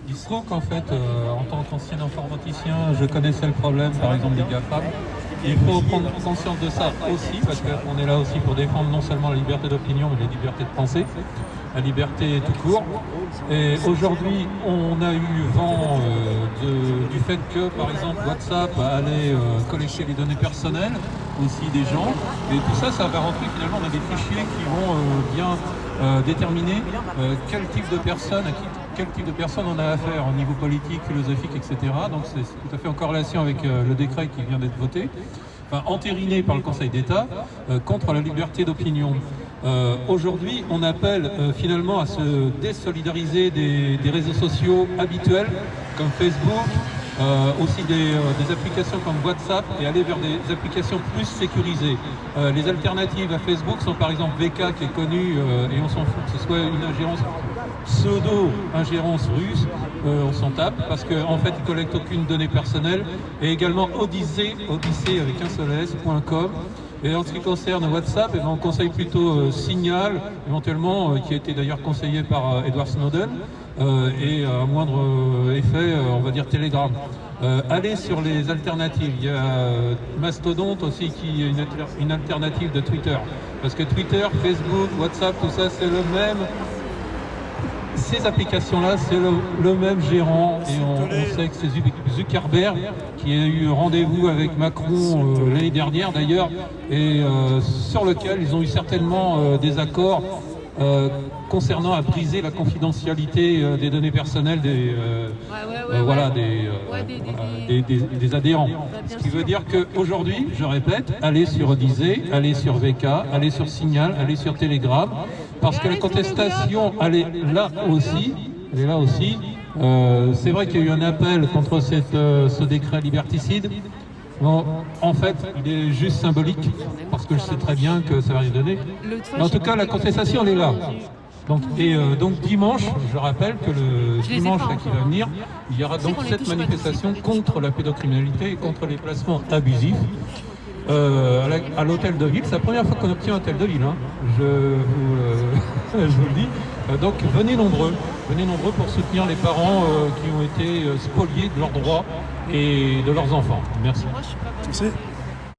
Il se trouve qu'en fait, en tant qu'ancien informaticien, je connaissais le problème, par exemple, des GAFAM. Il faut prendre conscience de ça aussi, parce qu'on est là aussi pour défendre non seulement la liberté d'opinion, mais la liberté de penser, la liberté tout court. Et aujourd'hui, on a eu vent du fait que, par exemple, WhatsApp allait collecter les données personnelles aussi des gens. Et tout ça, ça va rentrer finalement dans des fichiers qui vont bien déterminer quel type de personne, quel type de personnes on a affaire au niveau politique, philosophique, etc. Donc c'est tout à fait en corrélation avec le décret qui vient d'être voté, enfin, entériné par le Conseil d'État contre la liberté d'opinion. Aujourd'hui, on appelle finalement à se désolidariser des réseaux sociaux habituels comme Facebook, aussi des applications comme WhatsApp et aller vers des applications plus sécurisées. Les alternatives à Facebook sont par exemple VK qui est connu et on s'en fout que ce soit une ingérence pseudo-ingérence russe, on s'en tape parce qu'en fait ils ne collectent aucune donnée personnelle, et également Odyssey avec un seul s.com. Et en ce qui concerne WhatsApp, on conseille plutôt Signal, éventuellement, qui a été d'ailleurs conseillé par Edward Snowden, et à moindre effet, on va dire Telegram. Allez sur les alternatives. Il y a Mastodonte aussi qui est une alternative de Twitter. Parce que Twitter, Facebook, WhatsApp, tout ça, c'est le même. Ces applications-là, c'est le même gérant, et on sait que c'est Zuckerberg qui a eu rendez-vous avec Macron l'année dernière d'ailleurs, et sur lequel ils ont eu certainement des accords concernant à briser la confidentialité des données personnelles des adhérents. Ce qui veut dire qu'aujourd'hui, je répète, allez sur Odyssey, allez sur VK, allez sur Signal, allez sur Telegram, parce que la contestation, elle est là aussi. C'est vrai qu'il y a eu un appel contre ce décret liberticide. Bon, en fait, il est juste symbolique, parce que je sais très bien que ça va rien donner. Mais en tout cas, la contestation, elle est là. Donc dimanche, je rappelle que le dimanche qui va venir, il y aura donc cette manifestation contre la pédocriminalité et contre les placements abusifs à l'hôtel de ville. C'est la première fois qu'on obtient un hôtel de ville, hein. Je vous le dis. Donc venez nombreux pour soutenir les parents qui ont été spoliés de leurs droits et de leurs enfants. Merci. Merci.